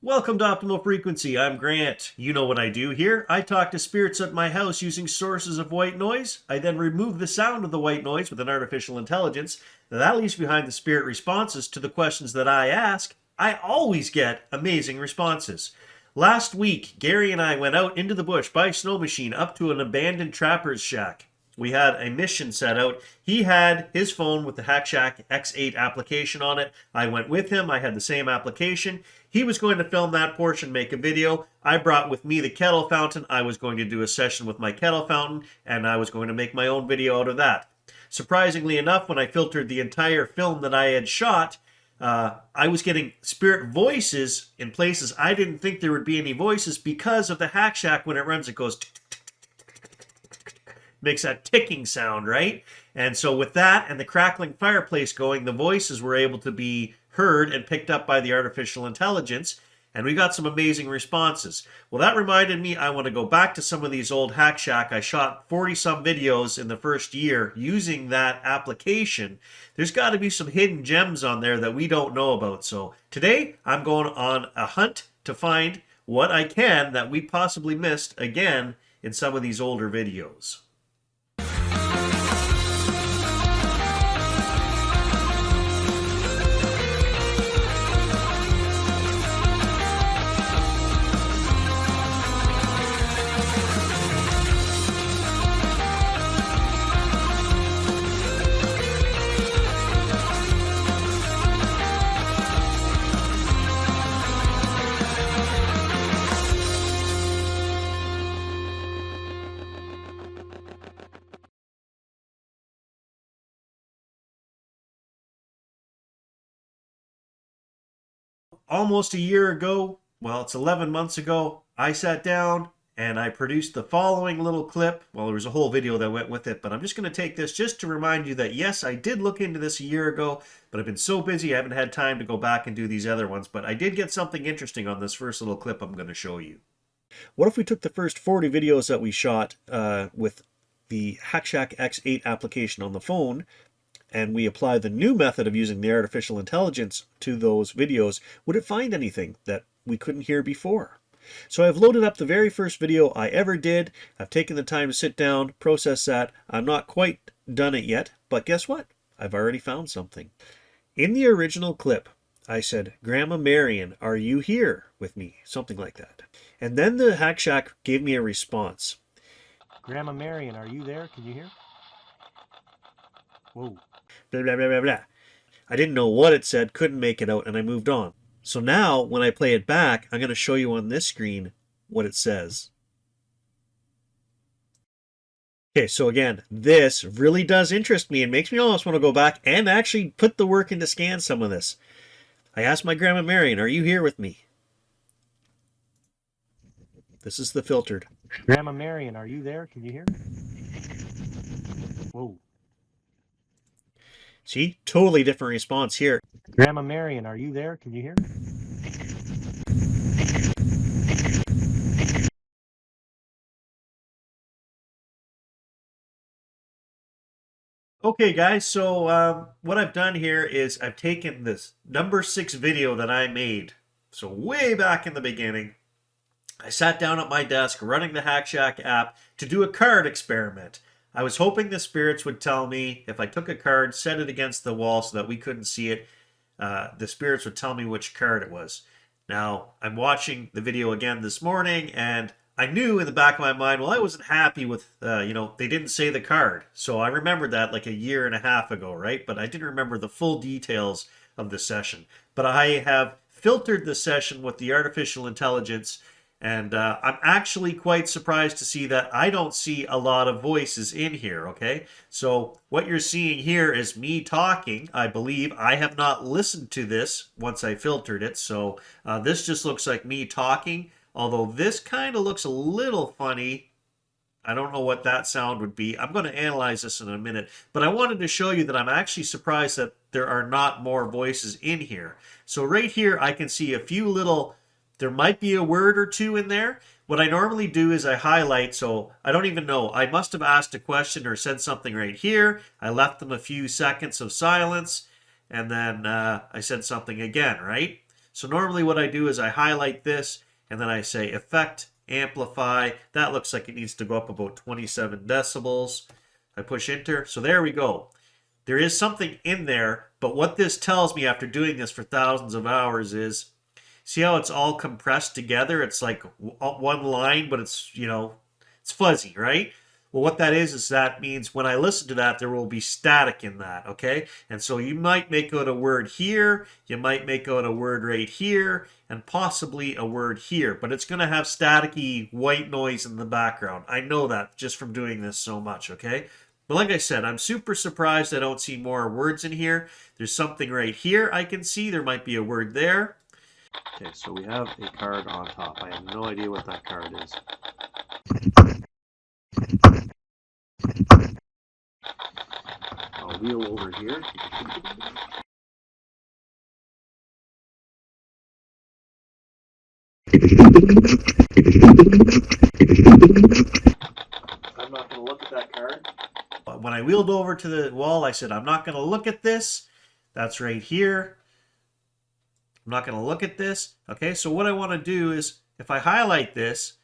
Welcome to Optimal Frequency. I'm Grant. You know what I do here. I talk to spirits at my house using sources of white noise. I then remove the sound of the white noise with an artificial intelligence. That leaves behind the spirit responses to the questions that I ask. I always get amazing responses. Last week, Gary and I went out into the bush by snow machine up to an abandoned trapper's shack. We had a mission set out. He had his phone with the HackShackx8 application on it. I went with him. I had the same application. He was going to film that portion, make a video. I brought with me the kettle fountain. I was going to do a session with my kettle fountain, and I was going to make my own video out of that. Surprisingly enough, when I filtered the entire film that I had shot, I was getting spirit voices in places I didn't think there would be any voices because of the Hack Shack. When it runs, it goes makes that ticking sound, right? And so with that and the crackling fireplace going, the voices were able to be heard and picked up by the artificial intelligence, and we got some amazing responses. Well, that reminded me I want to go back to some of these old Hack Shack. I shot 40-some videos in the first year using that application. There's got to be some hidden gems on there that we don't know about. So today I'm going on a hunt to find what I can that we possibly missed again in some of these older videos. Almost a year ago, well, it's 11 months ago, I sat down and I produced the following little clip. Well, there was a whole video that went with it, but I'm just going to take this just to remind you that, yes, I did look into this a year ago, but I've been so busy I haven't had time to go back and do these other ones. But I did get something interesting on this first little clip I'm going to show you. What if we took the first 40 videos that we shot with the HackShackx8 application on the phone, and we apply the new method of using the artificial intelligence to those videos? Would it find anything that we couldn't hear before? So I've loaded up the very first video I ever did. I've taken the time to sit down, process that. I'm not quite done it yet, but guess what? I've already found something. In the original clip, I said, "Grandma Marion, are you here with me?" Something like that. And then the Hack Shack gave me a response. "Grandma Marion, are you there? Can you hear?" Whoa. Blah, blah, blah, blah, blah. I didn't know what it said, couldn't make it out, and I moved on. So now, when I play it back, I'm going to show you on this screen what it says. Okay, so again, this really does interest me and makes me almost want to go back and actually put the work in to scan some of this. I asked my Grandma Marion, "Are you here with me?" This is the filtered. "Grandma Marion, are you there? Can you hear?" Whoa. See, totally different response here. "Grandma Marion, are you there? Can you hear?" Okay, guys, so what I've done here is I've taken this number 6 video that I made, so way back in the beginning. I sat down at my desk running the Hack Shack app to do a card experiment. I was hoping the spirits would tell me, if I took a card, set it against the wall so that we couldn't see it, the spirits would tell me which card it was. Now, I'm watching the video again this morning, and I knew in the back of my mind, well, I wasn't happy with, they didn't say the card. So I remembered that like a year and a half ago, right? But I didn't remember the full details of the session. But I have filtered the session with the artificial intelligence, and I'm actually quite surprised to see that I don't see a lot of voices in here, okay? So what you're seeing here is me talking, I believe. I have not listened to this once I filtered it, so this just looks like me talking, although this kind of looks a little funny. I don't know what that sound would be. I'm going to analyze this in a minute, but I wanted to show you that I'm actually surprised that there are not more voices in here. So right here, I can see a few little... There might be a word or two in there. What I normally do is I highlight, so I don't even know. I must have asked a question or said something right here. I left them a few seconds of silence, and then I said something again, right? So normally what I do is I highlight this and then I say Effect, Amplify. That looks like it needs to go up about 27 decibels. I push Enter. So there we go. There is something in there, but what this tells me after doing this for thousands of hours is, see how it's all compressed together? It's like one line, but it's, it's fuzzy, right? Well, what that is that means when I listen to that, there will be static in that, okay? And so you might make out a word here, you might make out a word right here, and possibly a word here, but it's going to have staticky white noise in the background. I know that just from doing this so much, okay? But like I said, I'm super surprised I don't see more words in here. There's something right here I can see. There might be a word there. Okay, so we have a card on top. I have no idea what that card is. I'll wheel over here. I'm not going to look at that card. When I wheeled over to the wall, I said, I'm not going to look at this. That's right here. I'm not going to look at this. Okay, so what I want to do is, if I highlight this,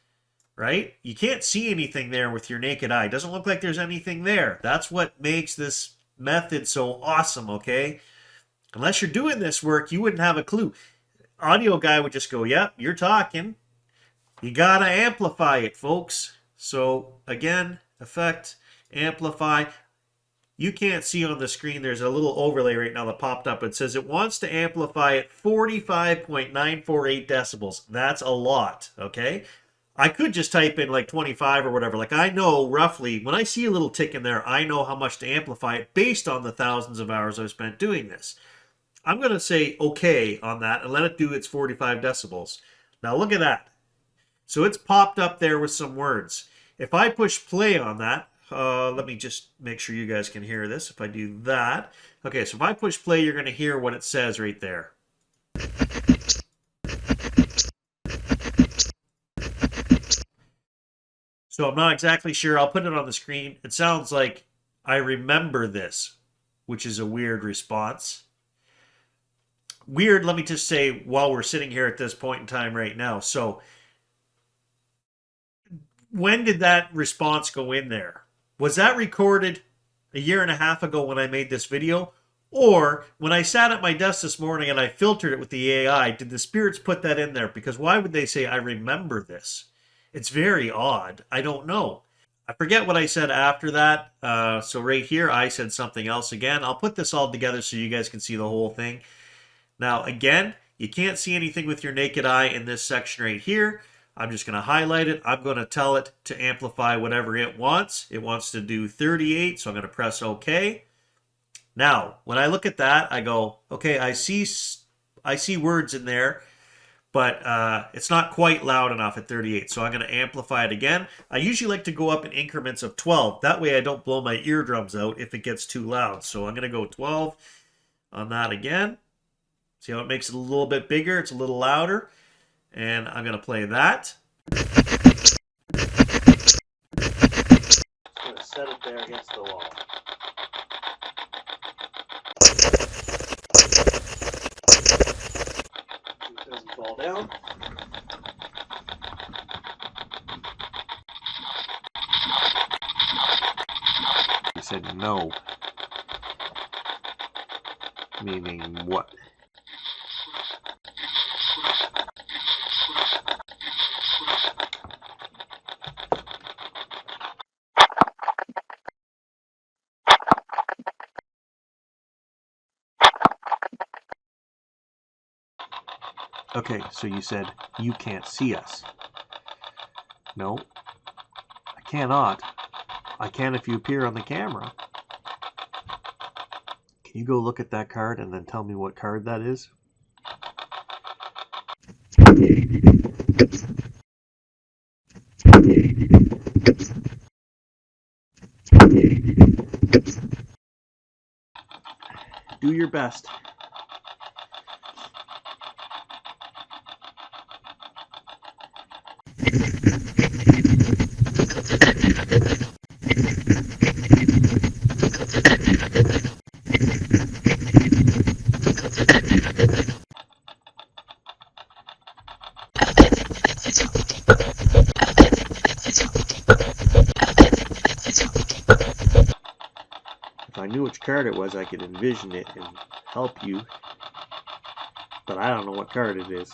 right, you can't see anything there with your naked eye. It doesn't look like there's anything there. That's what makes this method so awesome, okay? Unless you're doing this work, you wouldn't have a clue. Audio guy would just go, yep, you're talking. You got to amplify it, folks. So, again, Effect, Amplify. You can't see on the screen, there's a little overlay right now that popped up. It says it wants to amplify at 45.948 decibels. That's a lot, okay? I could just type in like 25 or whatever. Like I know roughly, when I see a little tick in there, I know how much to amplify it based on the thousands of hours I've spent doing this. I'm going to say okay on that and let it do its 45 decibels. Now look at that. So it's popped up there with some words. If I push play on that, let me just make sure you guys can hear this. If I do that. Okay, so if I push play, you're going to hear what it says right there. So I'm not exactly sure. I'll put it on the screen. It sounds like I remember this, which is a weird response. Weird, let me just say, while we're sitting here at this point in time right now. So when did that response go in there? Was that recorded a year and a half ago when I made this video? Or when I sat at my desk this morning and I filtered it with the AI, did the spirits put that in there? Because why would they say, I remember this? It's very odd. I don't know. I forget what I said after that. So right here, I said something else again. I'll put this all together so you guys can see the whole thing. Now, again, you can't see anything with your naked eye in this section right here. I'm just going to highlight it. I'm going to tell it to amplify whatever it wants. It wants to do 38, so I'm going to press OK. Now, when I look at that, I go, okay, I see words in there, but it's not quite loud enough at 38, so I'm going to amplify it again. I usually like to go up in increments of 12. That way I don't blow my eardrums out if it gets too loud. So I'm going to go 12 on that again. See how it makes it a little bit bigger? It's a little louder. And I'm going to play that. I'm going to set it there against the wall. It doesn't fall down. He said no. Meaning what? Okay, so you said, you can't see us. No, I cannot. I can if you appear on the camera. Can you go look at that card and then tell me what card that is? Do your best. If I knew which card it was, I could envision it and help you. But I don't know what card it is.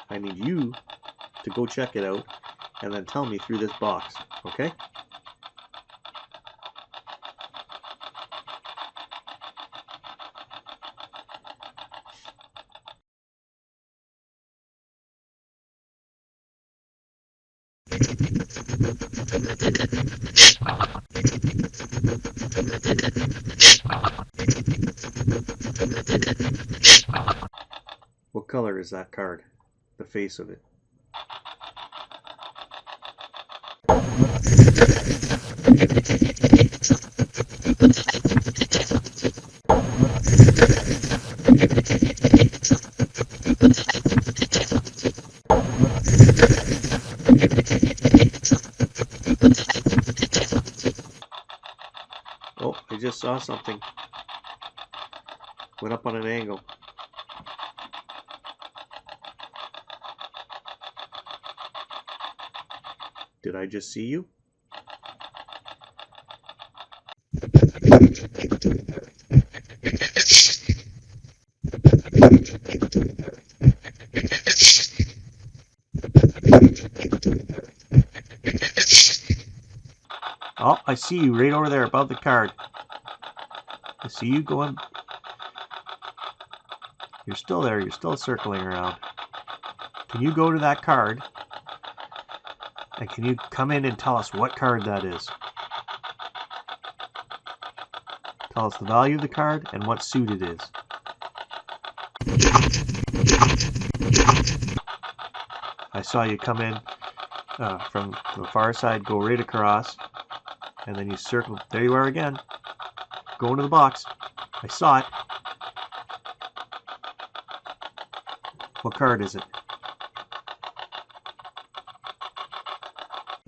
I need you to go check it out and then tell me through this box, okay? What color is that card? The face of it. Oh, I just saw something. Went up on an angle. Did I just see you? Oh, I see you right over there above the card. I see you going. You're still there. You're still circling around. Can you go to that card? And can you come in and tell us what card that is? Tell us the value of the card and what suit it is. I saw you come in from the far side, go right across, and then you circle. There you are again. Go into the box. I saw it. What card is it?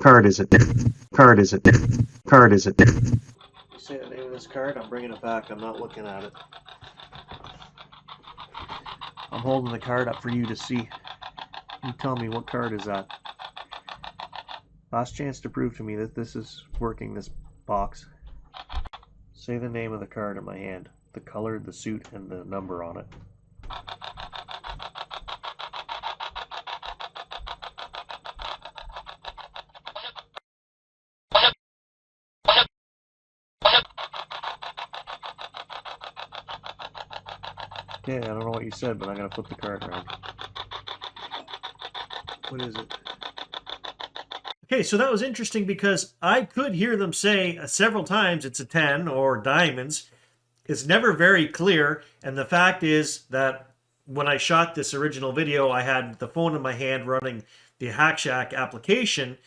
Card is it? Card is it? Card is it? You say the name of this card? I'm bringing it back. I'm not looking at it. I'm holding the card up for you to see. You tell me, what card is that? Last chance to prove to me that this is working, this box. Say the name of the card in my hand. The color, the suit, and the number on it. Okay, I don't know what you said, but I'm going to flip the card around. What is it? Okay, so that was interesting because I could hear them say several times it's a 10 or diamonds. It's never very clear, and the fact is that when I shot this original video, I had the phone in my hand running the HackShackx application,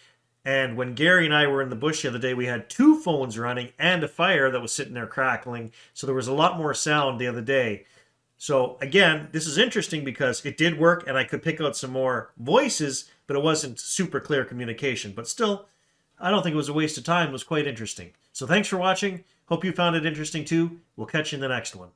and when Gary and I were in the bush the other day, we had two phones running and a fire that was sitting there crackling, so there was a lot more sound the other day. So again, this is interesting because it did work and I could pick out some more voices, but it wasn't super clear communication. But still, I don't think it was a waste of time. It was quite interesting. So thanks for watching. Hope you found it interesting too. We'll catch you in the next one.